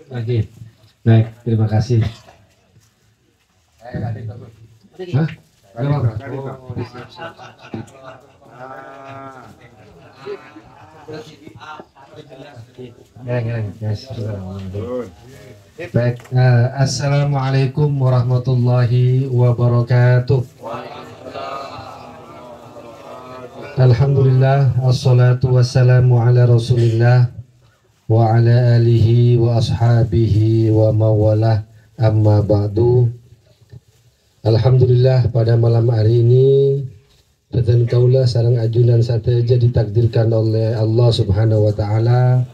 Oke, baik, terima kasih. Hah? Baik, assalamualaikum warahmatullahi wabarakatuh. Alhamdulillah, assalatu wassalamu ala rasulillah wa ala alihi wa ashabihi wa mawalah, amma ba'du. Alhamdulillah, pada malam hari ini Beten Kaula sareng ajunan sateja ditakdirkan oleh Allah Subhanahu wa taala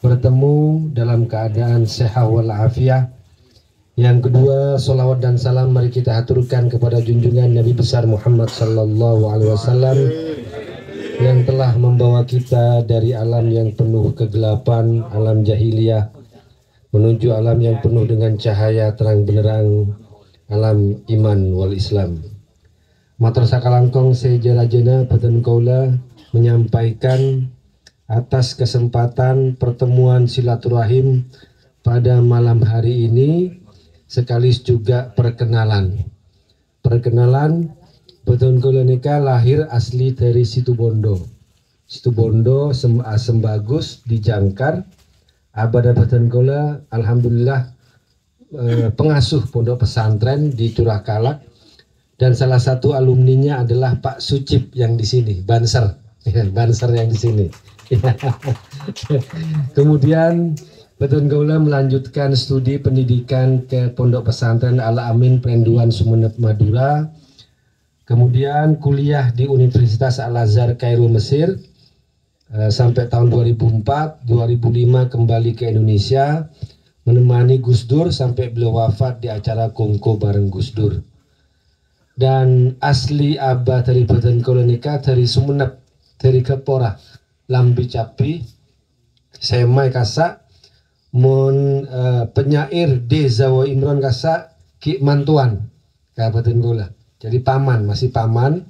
bertemu dalam keadaan sehat wal afiat. Yang kedua, salawat dan salam mari kita haturkan kepada junjungan Nabi besar Muhammad sallallahu alaihi wasallam yang telah membawa kita dari alam yang penuh kegelapan, alam jahiliyah, menuju alam yang penuh dengan cahaya terang benderang, alam iman wal Islam. Matur sakalangkong sejarajena Beten Kaula menyampaikan atas kesempatan pertemuan silaturahim pada malam hari ini, sekaligus juga perkenalan. Beten Kaula nika lahir asli dari Situbondo. Situbondo Sembagus di Jangkar. Abada Beten Kaula alhamdulillah pengasuh pondok pesantren di Curah Kalak, dan salah satu alumninya adalah Pak Sucip yang di sini, Banser yang di sini. Kemudian Beten Kaula melanjutkan studi pendidikan ke Pondok Pesantren Al Amin Prenduan Sumeneb Madura. Kemudian kuliah di Universitas Al Azhar Kairo Mesir sampai tahun 2004, 2005 kembali ke Indonesia menemani Gus Dur sampai beliau wafat di acara kongko bareng Gus Dur. Dan asli abah dari Beten Kaula nika dari Sumeneb, dari Kepora, Lambi Capi, Semai Kasa, penyair D. Zawa Imron Kasa, Ki Mantuan, Beten Kaula. Jadi paman, masih paman,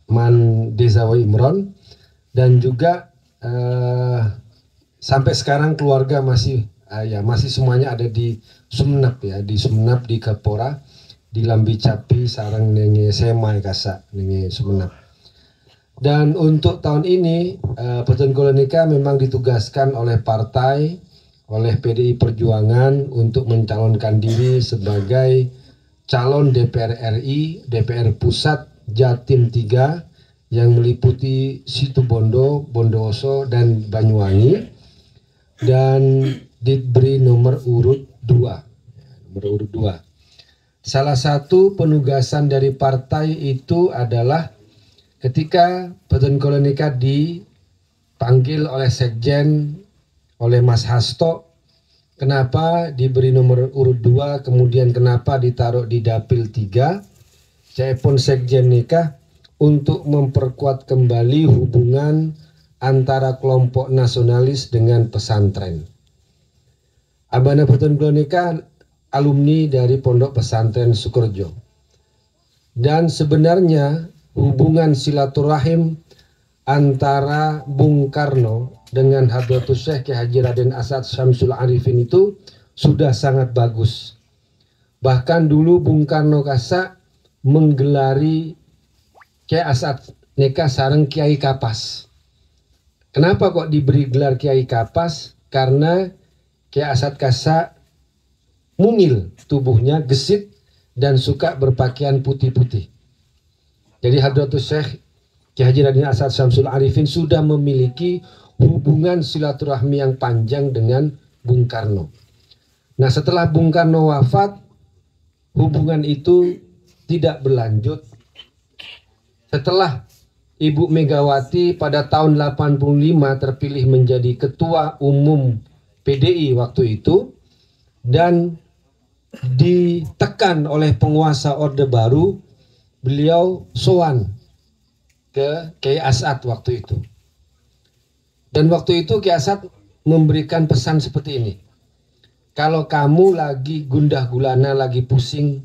Man D. Zawa Imron, dan juga sampai sekarang keluarga masih semuanya ada di Sumeneb ya, di Sumeneb, di Kepora, di Lambi Capi, sarang nenge Semai Kasa, nenge Sumeneb. Dan untuk tahun ini Beten Kaula nika memang ditugaskan oleh partai, oleh PDI Perjuangan untuk mencalonkan diri sebagai calon DPR RI, DPR Pusat Jatim 3 yang meliputi Situbondo, Bondowoso, dan Banyuwangi, dan diberi nomor urut 2. Salah satu penugasan dari partai itu adalah ketika Beten Kaula nika dipanggil oleh Sekjen, oleh Mas Hasto, kenapa diberi nomor urut 2, kemudian kenapa ditaruh di dapil 3, saya pun Sekjen nikah untuk memperkuat kembali hubungan antara kelompok nasionalis dengan pesantren. Abana Beten Kaula nikah alumni dari Pondok Pesantren Sukorejo. Dan sebenarnya hubungan silaturahim antara Bung Karno dengan Hadratus Syekh Kiai Haji Raden Asad Syamsul Arifin itu sudah sangat bagus. Bahkan dulu Bung Karno Kasa menggelari Kiai Asad nikah sareng Kiai Kapas. Kenapa kok diberi gelar Kiai Kapas? Karena Kiai Asad Kasa mungil tubuhnya, gesit, dan suka berpakaian putih-putih. Jadi Hadratus Syekh Kiai Haji Raden Asad Syamsul Arifin sudah memiliki hubungan silaturahmi yang panjang dengan Bung Karno. Nah, setelah Bung Karno wafat, hubungan itu tidak berlanjut. Setelah Ibu Megawati pada tahun 85 terpilih menjadi Ketua Umum PDI waktu itu, dan ditekan oleh penguasa Orde Baru, beliau sowan ke Kiai Asad waktu itu. Dan waktu itu Kiai Asad memberikan pesan seperti ini. Kalau kamu lagi gundah gulana, lagi pusing,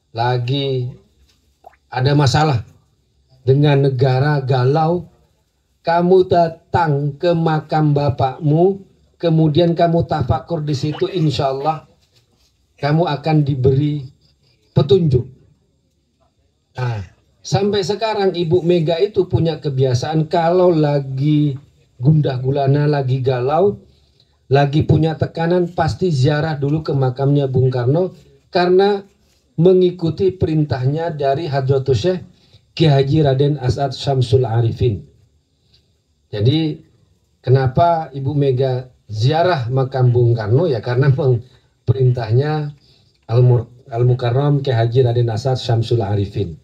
lagi ada masalah dengan negara galau, kamu datang ke makam bapakmu, kemudian kamu tafakur di situ, insya Allah kamu akan diberi petunjuk. Nah, sampai sekarang Ibu Mega itu punya kebiasaan kalau lagi gundah gulana, lagi galau, lagi punya tekanan, pasti ziarah dulu ke makamnya Bung Karno karena mengikuti perintahnya dari Hadratus Syekh Ki Haji Raden As'ad Syamsul Arifin. Jadi kenapa Ibu Mega ziarah makam Bung Karno? Ya karena perintahnya Al-Mukarram Ki Haji Raden As'ad Syamsul Arifin.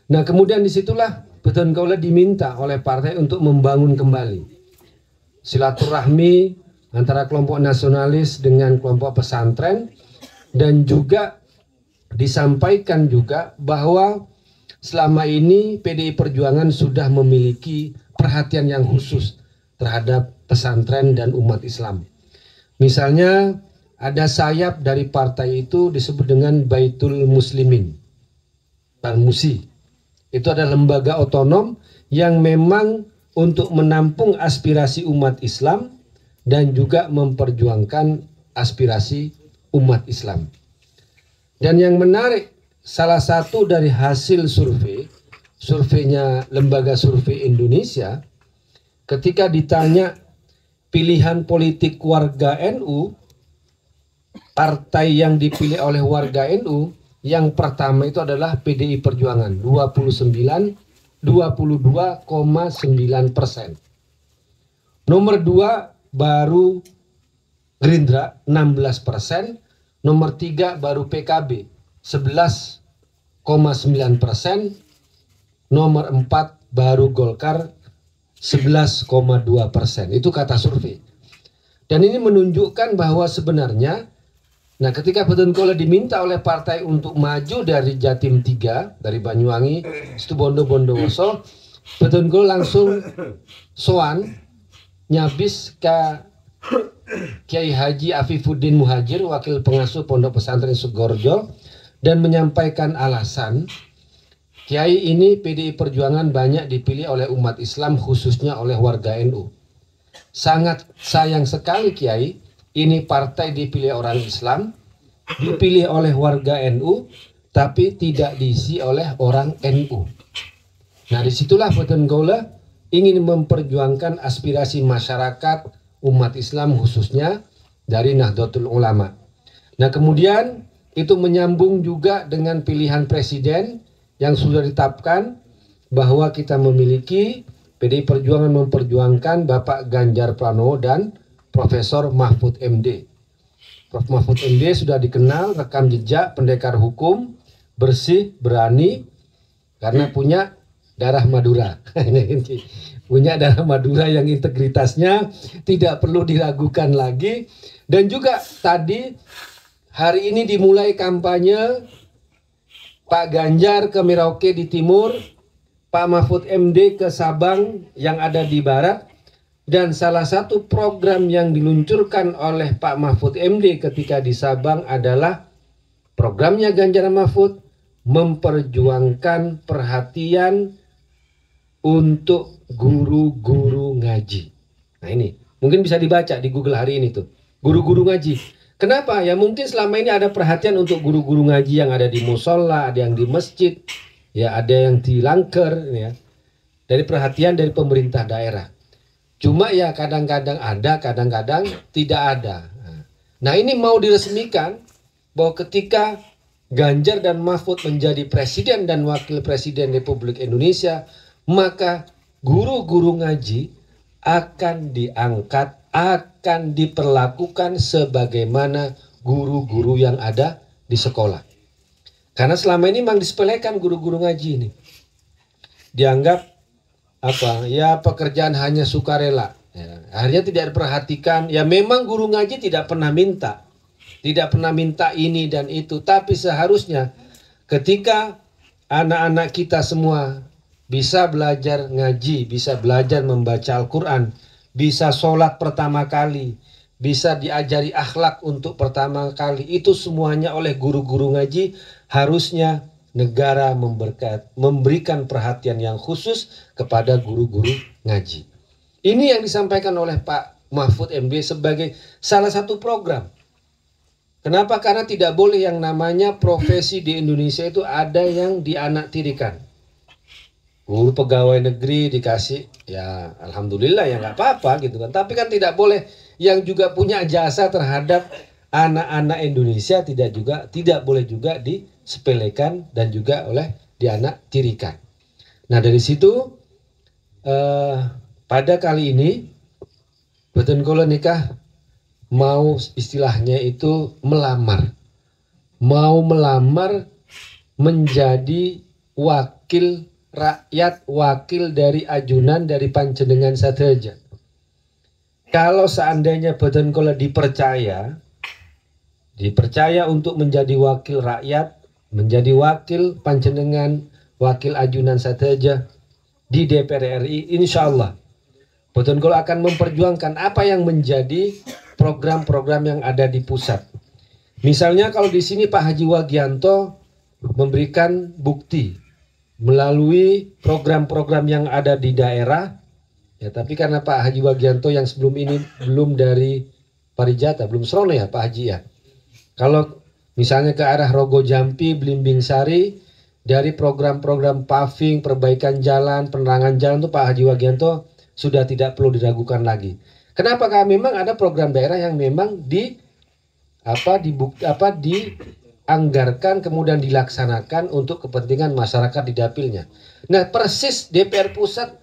Nah kemudian disitulah Beton Kaula diminta oleh partai untuk membangun kembali silaturahmi antara kelompok nasionalis dengan kelompok pesantren, dan juga disampaikan juga bahwa selama ini PDI Perjuangan sudah memiliki perhatian yang khusus terhadap pesantren dan umat Islam. Misalnya ada sayap dari partai itu disebut dengan Baitul Muslimin, Balmusi. Itu adalah lembaga otonom yang memang untuk menampung aspirasi umat Islam dan juga memperjuangkan aspirasi umat Islam. Dan yang menarik, salah satu dari hasil surveinya Lembaga Survei Indonesia, ketika ditanya pilihan politik warga NU, partai yang dipilih oleh warga NU, yang pertama itu adalah PDI Perjuangan, 22,9%. Nomor 2 baru Gerindra 16%, nomor 3 baru PKB 11,9%, nomor 4 baru Golkar 11,2%. Itu kata survei. Dan ini menunjukkan bahwa sebenarnya, nah ketika Beton Kaula diminta oleh partai untuk maju dari Jatim 3, dari Banyuwangi, Situbondo, Bondowoso, Beton Kaula langsung soan nyabis ke Kiai Haji Afifuddin Muhajir, wakil pengasuh Pondok Pesantren Sugorjo, dan menyampaikan alasan Kiai ini PDI Perjuangan banyak dipilih oleh umat Islam, khususnya oleh warga NU. Sangat sayang sekali Kiai, ini partai dipilih orang Islam, dipilih oleh warga NU, tapi tidak diisi oleh orang NU. Nah disitulah Beton Kaula ingin memperjuangkan aspirasi masyarakat umat Islam, khususnya dari Nahdlatul Ulama. Nah kemudian itu menyambung juga dengan pilihan presiden yang sudah ditetapkan, bahwa kita memiliki PDI Perjuangan memperjuangkan Bapak Ganjar Pranowo dan Profesor Mahfud MD. Prof. Mahfud MD sudah dikenal rekam jejak pendekar hukum, bersih, berani, karena punya darah Madura. Punya darah Madura yang integritasnya tidak perlu diragukan lagi. Dan juga tadi hari ini dimulai kampanye Pak Ganjar ke Merauke di timur, Pak Mahfud MD ke Sabang yang ada di barat. Dan salah satu program yang diluncurkan oleh Pak Mahfud MD ketika di Sabang adalah programnya Ganjar Mahfud, memperjuangkan perhatian untuk guru-guru ngaji. Nah ini mungkin bisa dibaca di Google hari ini tuh, guru-guru ngaji. Kenapa? Ya mungkin selama ini ada perhatian untuk guru-guru ngaji yang ada di musola, ada yang di masjid, ya ada yang di langker, ya. Dari perhatian dari pemerintah daerah. Cuma ya kadang-kadang ada, kadang-kadang tidak ada. Nah ini mau diresmikan bahwa ketika Ganjar dan Mahfud menjadi presiden dan wakil presiden Republik Indonesia, maka guru-guru ngaji akan diangkat, akan diperlakukan sebagaimana guru-guru yang ada di sekolah. Karena selama ini memang disepelekan guru-guru ngaji ini. Dianggap apa? Ya pekerjaan hanya sukarela. Ya, akhirnya tidak diperhatikan. Ya memang guru ngaji tidak pernah minta. Tidak pernah minta ini dan itu. Tapi seharusnya ketika anak-anak kita semua bisa belajar ngaji, bisa belajar membaca Al-Quran, bisa sholat pertama kali, bisa diajari akhlak untuk pertama kali, itu semuanya oleh guru-guru ngaji. Harusnya negara memberikan perhatian yang khusus kepada guru-guru ngaji. Ini yang disampaikan oleh Pak Mahfud MD sebagai salah satu program. Kenapa? Karena tidak boleh yang namanya profesi di Indonesia itu ada yang dianaktirikan. Guru pegawai negeri dikasih, ya alhamdulillah ya nggak apa-apa gitu kan. Tapi kan tidak boleh yang juga punya jasa terhadap anak-anak Indonesia tidak boleh juga disepelekan dan juga oleh dianaktirikan. Nah dari situ pada kali ini Beton Kula nikah mau istilahnya itu melamar menjadi wakil rakyat, wakil dari ajunan dari panjenengan sateja. Kalau seandainya Beton Kula dipercaya untuk menjadi wakil rakyat, menjadi wakil panjenengan, wakil ajunan sateja di DPR RI, insya Allah Beton Kula akan memperjuangkan apa yang menjadi program-program yang ada di pusat. Misalnya kalau di sini Pak Haji Wagianto memberikan bukti melalui program-program yang ada di daerah, ya tapi karena Pak Haji Wagianto yang sebelum ini belum dari Parijata, belum serono ya Pak Haji ya. Kalau misalnya ke arah Rogo Jampi, Blimbing Sari, dari program-program paving, perbaikan jalan, penerangan jalan itu Pak Haji Wagianto sudah tidak perlu diragukan lagi. Kenapa? Karena memang ada program daerah yang memang dianggarkan kemudian dilaksanakan untuk kepentingan masyarakat di dapilnya. Nah persis DPR pusat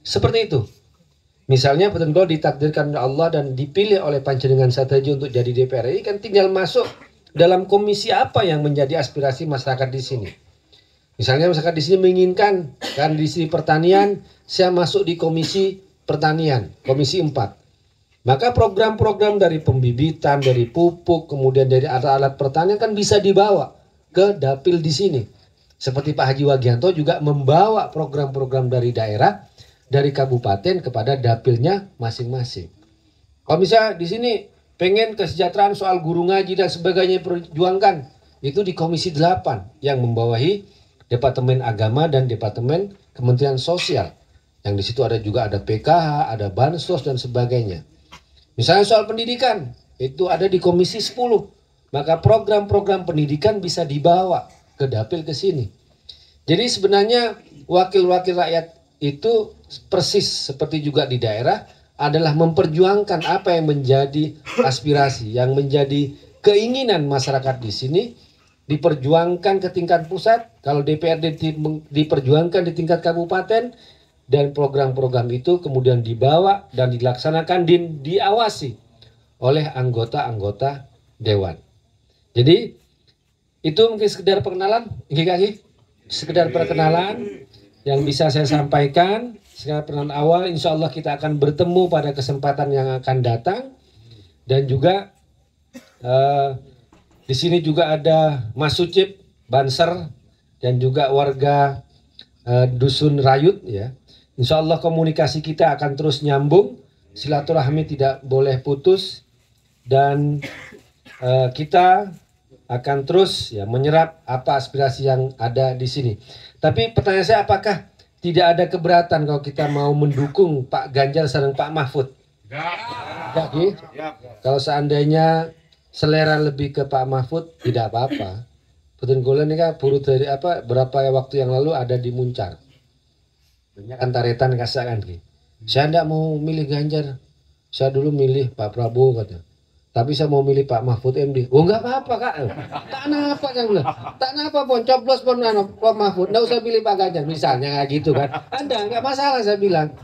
seperti itu. Misalnya Beton Kula ditakdirkan oleh Allah dan dipilih oleh panjenengan sateja untuk jadi DPR RI, kan tinggal masuk dalam komisi apa yang menjadi aspirasi masyarakat di sini. Misalnya masyarakat di sini menginginkan kan di sini pertanian, saya masuk di komisi pertanian, komisi 4. Maka program-program dari pembibitan, dari pupuk, kemudian dari alat-alat pertanian kan bisa dibawa ke dapil di sini. Seperti Pak Haji Wagianto juga membawa program-program dari daerah, dari kabupaten kepada dapilnya masing-masing. Kalau misalnya di sini pengen kesejahteraan soal guru ngaji dan sebagainya perjuangkan, itu di komisi 8 yang membawahi Departemen Agama dan Departemen Kementerian Sosial. Yang di situ ada juga ada PKH, ada Bansos dan sebagainya. Misalnya soal pendidikan, itu ada di komisi 10. Maka program-program pendidikan bisa dibawa ke dapil ke sini. Jadi sebenarnya wakil-wakil rakyat itu persis seperti juga di daerah adalah memperjuangkan apa yang menjadi aspirasi, yang menjadi keinginan masyarakat di sini diperjuangkan ke tingkat pusat, kalau DPRD diperjuangkan di tingkat kabupaten, dan program-program itu kemudian dibawa dan dilaksanakan dan diawasi oleh anggota-anggota dewan. Jadi itu mungkin sekedar perkenalan, sekedar perkenalan yang bisa saya sampaikan. Sekedar perkenalan awal, insya Allah kita akan bertemu pada kesempatan yang akan datang. Dan juga di sini juga ada Mas Sucip, Banser, dan juga warga Dusun Rayut ya. Insya Allah komunikasi kita akan terus nyambung, silaturahmi tidak boleh putus, dan kita akan terus ya menyerap apa aspirasi yang ada di sini. Tapi pertanyaan saya, apakah tidak ada keberatan kalau kita mau mendukung Pak Ganjar dan Pak Mahfud? Ya, kalau seandainya selera lebih ke Pak Mahfud tidak apa-apa. Beton Kula ini kan buru dari berapa waktu yang lalu ada di Muncar. Banyak antaretan kasakan gitu. Saya tidak mau milih Ganjar. Saya dulu milih Pak Prabowo katanya. Tapi saya mau milih Pak Mahfud MD. Oh enggak apa-apa Kak. Tak apa kan. Tak apa pun coblos pun Pak Mahfud. Enggak usah pilih Pak Ganjar misalnya kayak gitu kan. Ada enggak masalah saya bilang.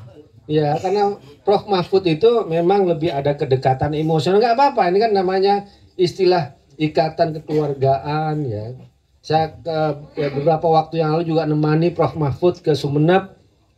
Ya karena Prof Mahfud itu memang lebih ada kedekatan emosional. Enggak apa-apa. Ini kan namanya istilah ikatan kekeluargaan ya. Saya beberapa waktu yang lalu juga nemani Prof Mahfud ke Sumeneb.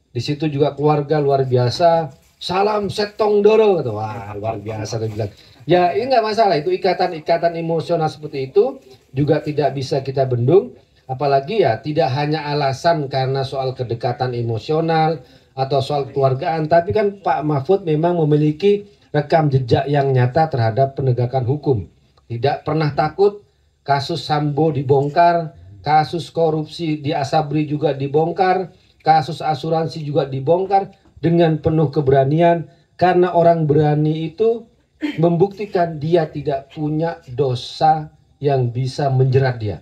Di situ juga keluarga luar biasa. Salam Setong Doro gitu. Wah luar biasa dia bilang. Ya ini nggak masalah, itu ikatan emosional seperti itu juga tidak bisa kita bendung. Apalagi ya tidak hanya alasan karena soal kedekatan emosional atau soal keluargaan, tapi kan Pak Mahfud memang memiliki rekam jejak yang nyata terhadap penegakan hukum. Tidak pernah takut, kasus Sambo dibongkar, kasus korupsi di Asabri juga dibongkar, kasus asuransi juga dibongkar dengan penuh keberanian Karena orang berani itu membuktikan dia tidak punya dosa yang bisa menjerat dia.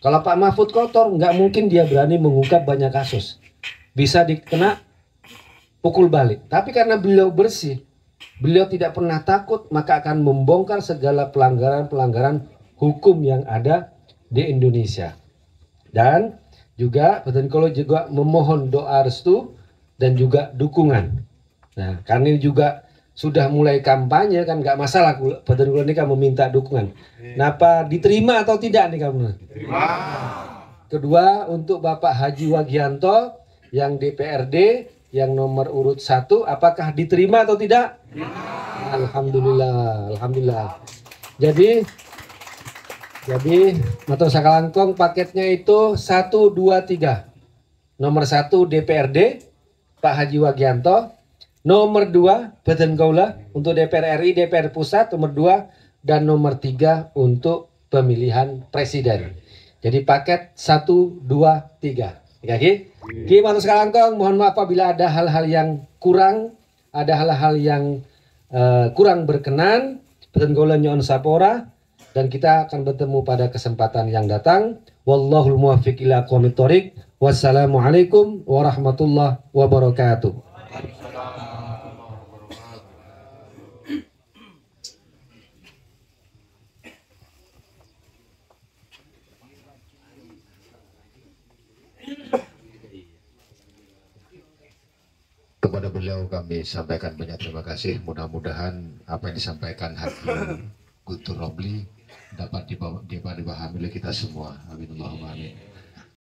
Kalau Pak Mahfud kotor, nggak mungkin dia berani mengungkap banyak kasus. Bisa dikena pukul balik. Tapi karena beliau bersih, beliau tidak pernah takut, maka akan membongkar segala pelanggaran-pelanggaran hukum yang ada di Indonesia. Dan juga Badan Kolo juga memohon doa restu dan juga dukungan. Nah, karena juga sudah mulai kampanye kan nggak masalah, Badan Kolo ini kan meminta dukungan. Nah, apa diterima atau tidak nih kamu? Terima. Kedua, untuk Bapak Haji Wagianto yang DPRD yang nomor urut 1, apakah diterima atau tidak? Alhamdulillah, alhamdulillah. Jadi Matur Sakalangkong paketnya itu 1, 2, 3. Nomor 1 DPRD Pak Haji Wagianto, nomor 2 Badan Kaula untuk DPR RI, DPR Pusat nomor 2, dan nomor 3 untuk pemilihan presiden. Jadi paket 1, 2, 3. Oke. Ki Matur Sakalangkong, mohon maaf apabila ada hal-hal yang kurang, ada hal-hal yang kurang berkenan. Badan Kaula nyon sapora. Dan kita akan bertemu pada kesempatan yang datang. Wallahul muwaffiq ila aqwamit thoriq. Wassalamualaikum warahmatullahi wabarakatuh. Kepada beliau kami sampaikan banyak terima kasih. Mudah-mudahan apa yang disampaikan Haji Guntur Romli dapat dipahami oleh kita semua. Amin Allahumma amin.